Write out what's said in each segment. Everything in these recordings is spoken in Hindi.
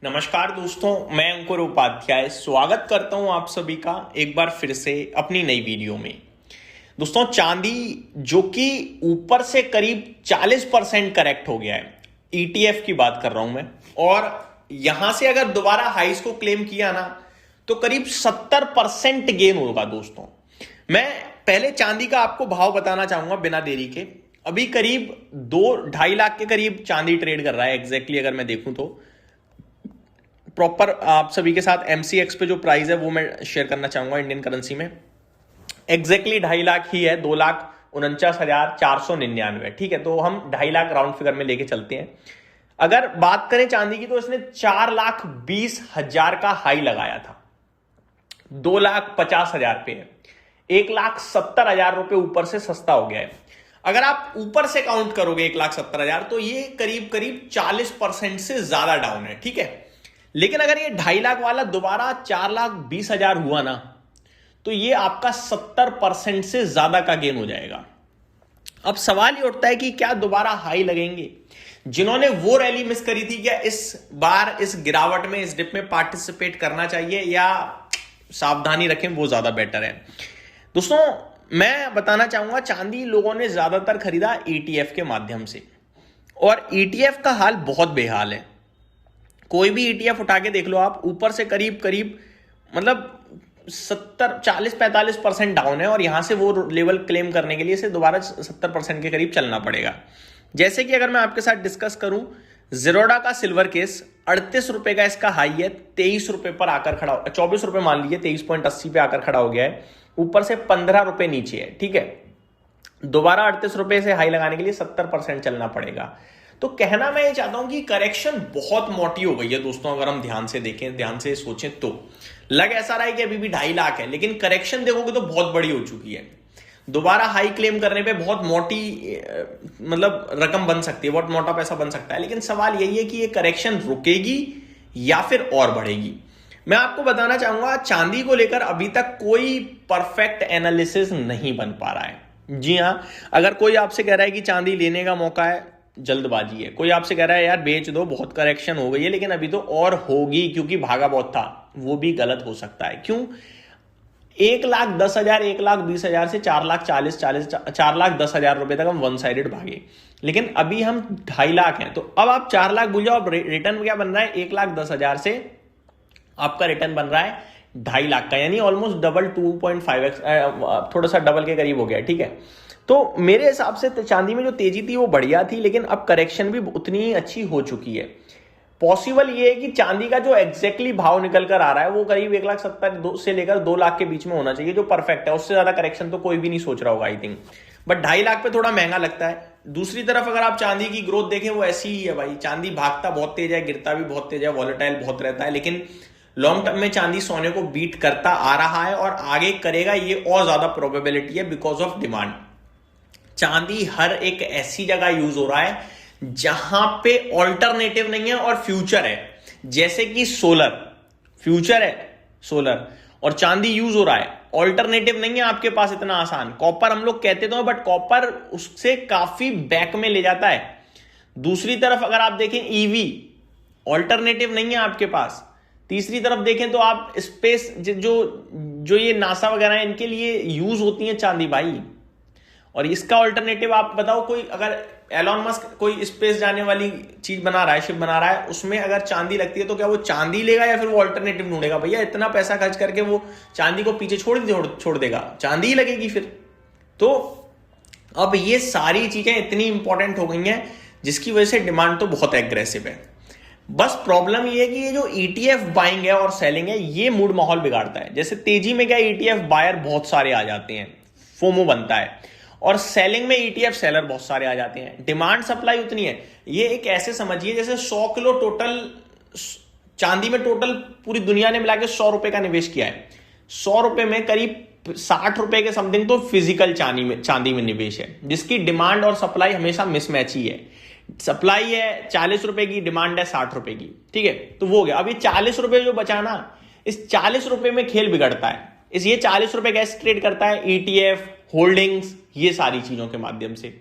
नमस्कार दोस्तों, मैं अंकुर उपाध्याय स्वागत करता हूं आप सभी का एक बार फिर से अपनी नई वीडियो में। दोस्तों, चांदी जो कि ऊपर से करीब 40% करेक्ट हो गया है, ईटीएफ की बात कर रहा हूं मैं, और यहां से अगर दोबारा हाइस को क्लेम किया ना तो करीब 70% गेन होगा। दोस्तों, मैं पहले चांदी का आपको भाव बताना चाहूंगा बिना देरी के। अभी करीब 2-2.5 लाख के करीब चांदी ट्रेड कर रहा है एग्जैक्टली, अगर मैं देखूं तो प्रॉपर आप सभी के साथ एमसीएक्स पे जो प्राइस है वो मैं शेयर करना चाहूंगा इंडियन करेंसी में। एग्जैक्टली 2.5 लाख ही है, 2,49,499। ठीक है, तो हम 2.5 लाख राउंड फिगर में लेके चलते हैं। अगर बात करें चांदी की तो इसने 4,20,000 का हाई लगाया था, 2,50,000 पे है, 1,70,000 रुपए ऊपर से सस्ता हो गया है। अगर आप ऊपर से काउंट करोगे 1,70,000 तो ये करीब करीब 40% से ज्यादा डाउन है। ठीक है, लेकिन अगर ये 2.5 लाख वाला दोबारा 4,20,000 हुआ ना तो ये आपका 70% से ज्यादा का गेन हो जाएगा। अब सवाल ये उठता है कि क्या दोबारा हाई लगेंगे? जिन्होंने वो रैली मिस करी थी, क्या इस बार इस गिरावट में, इस डिप में पार्टिसिपेट करना चाहिए या सावधानी रखें, वो ज्यादा बेटर है? दोस्तों, मैं बताना चाहूंगा चांदी लोगों ने ज्यादातर खरीदा ईटीएफ के माध्यम से, और ईटीएफ का हाल बहुत बेहाल है। कोई भी ईटीएफ उठा के देख लो आप, ऊपर से करीब करीब मतलब 40-45% डाउन है, और यहां से वो लेवल क्लेम करने के लिए इसे दोबारा 70% के करीब चलना पड़ेगा। जैसे कि अगर मैं आपके साथ डिस्कस करूं, जिरोडा का सिल्वर केस 38 रुपए का इसका हाई है, 23 रुपए पर आकर खड़ा, 24 रुपए मान लीजिए, 23.80 पे आकर खड़ा हो गया है, ऊपर से 15 रुपए नीचे है। ठीक है, दोबारा 38 रुपए से हाई लगाने के लिए 70% चलना पड़ेगा। तो कहना मैं ये चाहता हूं कि करेक्शन बहुत मोटी हो गई है दोस्तों। अगर हम ध्यान से देखें, ध्यान से सोचें तो लग ऐसा रहा है कि अभी भी 2.5 लाख है, लेकिन करेक्शन देखोगे तो बहुत बड़ी हो चुकी है। दोबारा हाई क्लेम करने पे बहुत मोटी मतलब रकम बन सकती है, बहुत मोटा पैसा बन सकता है। लेकिन सवाल यही है कि ये करेक्शन रुकेगी या फिर और बढ़ेगी। मैं आपको बताना चाहूंगा, चांदी को लेकर अभी तक कोई परफेक्ट एनालिसिस नहीं बन पा रहा है। जी हां, अगर कोई आपसे कह रहा है कि चांदी लेने का मौका है, जल्दबाजी है। कोई आपसे कह रहा है यार बेच दो, बहुत करेक्शन हो गई है, लेकिन अभी तो और होगी क्योंकि भागा बहुत था, वो भी गलत हो सकता है। क्यों? 1,10,000, 1,20,000 से 4,10,000 रुपए तक हम वन साइडेड भागे, लेकिन अभी हम 2.5 लाख हैं। तो अब आप 4 लाख भूल जाओ, अब रिटर्न क्या बन रहा है? 1,10,000 से आपका रिटर्न बन रहा है 2.5 लाख का, यानी ऑलमोस्ट डबल, 2.5x, थोड़ा सा डबल के करीब हो गया। ठीक है, तो मेरे हिसाब से चांदी में जो तेजी थी वो बढ़िया थी, लेकिन अब करेक्शन भी उतनी ही अच्छी हो चुकी है। पॉसिबल ये है कि चांदी का जो एग्जैक्टली भाव निकल कर आ रहा है वो करीब 1,70,000 से लेकर 2 लाख के बीच में होना चाहिए, जो परफेक्ट है। उससे ज्यादा करेक्शन तो कोई भी नहीं सोच रहा होगा, आई थिंक। बट 2.5 लाख पे थोड़ा महंगा लगता है। दूसरी तरफ अगर आप चांदी की ग्रोथ देखें, वो ऐसी ही है भाई। चांदी भागता बहुत तेज है, गिरता भी बहुत तेज है, वॉलेटाइल बहुत रहता है, लेकिन लॉन्ग टर्म में चांदी सोने को बीट करता आ रहा है और आगे करेगा, ये और ज्यादा प्रोबेबिलिटी है बिकॉज ऑफ डिमांड। चांदी हर एक ऐसी जगह यूज हो रहा है जहां पे ऑल्टरनेटिव नहीं है और फ्यूचर है। जैसे कि सोलर, फ्यूचर है सोलर, और चांदी यूज हो रहा है, ऑल्टरनेटिव नहीं है आपके पास इतना आसान। कॉपर हम लोग कहते तो हैं, बट कॉपर उससे काफी बैक में ले जाता है। दूसरी तरफ अगर आप देखें, ईवी ऑल्टरनेटिव नहीं है आपके पास। तीसरी तरफ देखें तो आप स्पेस, जो ये नासा वगैरह है, इनके लिए यूज होती है चांदी भाई। और इसका ऑल्टरनेटिव आप बताओ, कोई अगर एलॉन मस्क कोई स्पेस जाने वाली चीज बना रहा है, शिप बना रहा है, उसमें अगर चांदी लगती है तो क्या वो चांदी लेगा या फिर वो ऑल्टरनेटिव ढूंढेगा? भैया इतना पैसा खर्च करके वो चांदी को पीछे छोड़ देगा, चांदी ही लगेगी फिर। तो अब ये सारी चीजें इतनी इंपॉर्टेंट हो गई हैं जिसकी वजह से डिमांड तो बहुत एग्रेसिव है। बस प्रॉब्लम ये है कि ये जो ईटीएफ बाइंग है और सेलिंग है, ये मूड माहौल बिगाड़ता है। जैसे तेजी में क्या ईटीएफ बायर बहुत सारे आ जाते हैं, फोमो बनता है, और सेलिंग में ईटीएफ सेलर बहुत सारे आ जाते हैं, डिमांड सप्लाई उतनी है। ये एक ऐसे समझिए जैसे 100 किलो टोटल चांदी में, टोटल पूरी दुनिया ने मिलाकर 100 रुपए का निवेश किया है। 100 रुपए में करीब 60 रुपए के समथिंग तो फिजिकल चांदी में निवेश है, जिसकी डिमांड और सप्लाई हमेशा मिसमैच ही है। सप्लाई है 40 रुपए की, डिमांड है 60 रुपए की। ठीक है, तो वो हो गया। अब ये 40 रुपए जो बचा ना, इस 40 रुपए में खेल बिगड़ता है। ये 40 रुपए कैसे ट्रेड करता है? ईटीएफ, होल्डिंग्स, ये सारी चीजों के माध्यम से।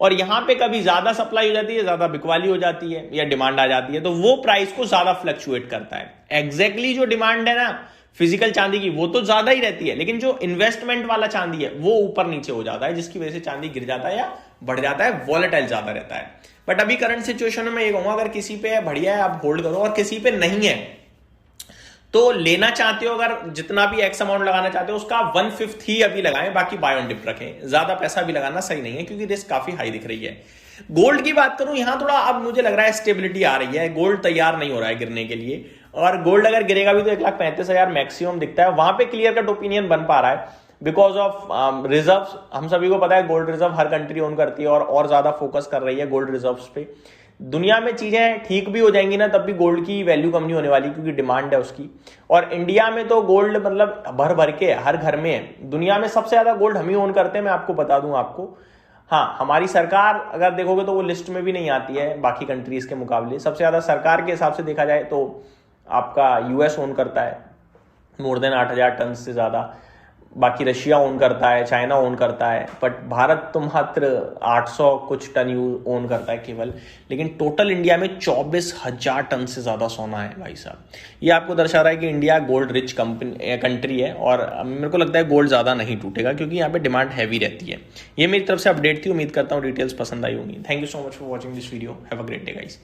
और यहां पे कभी ज्यादा सप्लाई हो जाती है, ज्यादा बिकवाली हो जाती है या डिमांड आ जाती है, तो वो प्राइस को ज्यादा फ्लक्चुएट करता है। एग्जैक्टली जो डिमांड है ना फिजिकल चांदी की वो तो ज्यादा ही रहती है, लेकिन जो इन्वेस्टमेंट वाला चांदी है वो ऊपर नीचे हो जाता है, जिसकी वजह से चांदी गिर जाता है या बढ़ जाता है, वॉलेटाइल ज्यादा रहता है। बट अभी करंट सिचुएशन में मैं ये कहूंगा अगर किसी पे है बढ़िया है आप होल्ड करो, और किसी पे नहीं है तो लेना चाहते हो, अगर जितना भी एक्स अमाउंट लगाना चाहते हो उसका 1/5 ही अभी लगाएं, बाकी बाय ऑन डिप रखें। ज्यादा पैसा भी लगाना सही नहीं है क्योंकि रिस्क काफी हाई दिख रही है। गोल्ड की बात करूं, यहां थोड़ा अब मुझे लग रहा है स्टेबिलिटी आ रही है, गोल्ड तैयार नहीं हो रहा है गिरने के लिए, और गोल्ड अगर गिरेगा भी तो 1,35,000 मैक्सिमम दिखता है, वहां पे क्लियर कट ओपिनियन बन पा रहा है बिकॉज ऑफ रिजर्व्स। हम सभी को पता है गोल्ड रिजर्व हर कंट्री ओन करती है और ज्यादा फोकस कर रही है गोल्ड रिजर्व्स पे। दुनिया में चीजें ठीक भी हो जाएंगी ना तब भी गोल्ड की वैल्यू कम नहीं होने वाली क्योंकि डिमांड है उसकी। और इंडिया में तो गोल्ड मतलब भर भर के हर घर में है। दुनिया में सबसे ज्यादा गोल्ड हम ही ओन करते हैं, मैं आपको बता दूं आपको। हाँ, हमारी सरकार अगर देखोगे तो वो लिस्ट में भी नहीं आती है बाकी कंट्रीज के मुकाबले। सबसे ज्यादा सरकार के हिसाब से देखा जाए तो आपका यूएस ओन करता है मोर देन 8,000 टन से ज्यादा, बाकी रशिया ओन करता है, चाइना ओन करता है, बट भारत तो मात्र 800 कुछ टन ओन करता है केवल। लेकिन टोटल इंडिया में 24,000 टन से ज्यादा सोना है भाई साहब। ये आपको दर्शा रहा है कि इंडिया गोल्ड रिच कंट्री है, और मेरे को लगता है गोल्ड ज्यादा नहीं टूटेगा क्योंकि यहाँ पे डिमांड हैवी रहती है। ये मेरी तरफ से अपडेट थी, उम्मीद करता हूँ डिटेल्स पसंद आई होंगी। Thank you so much for watching this video, have a great day guys.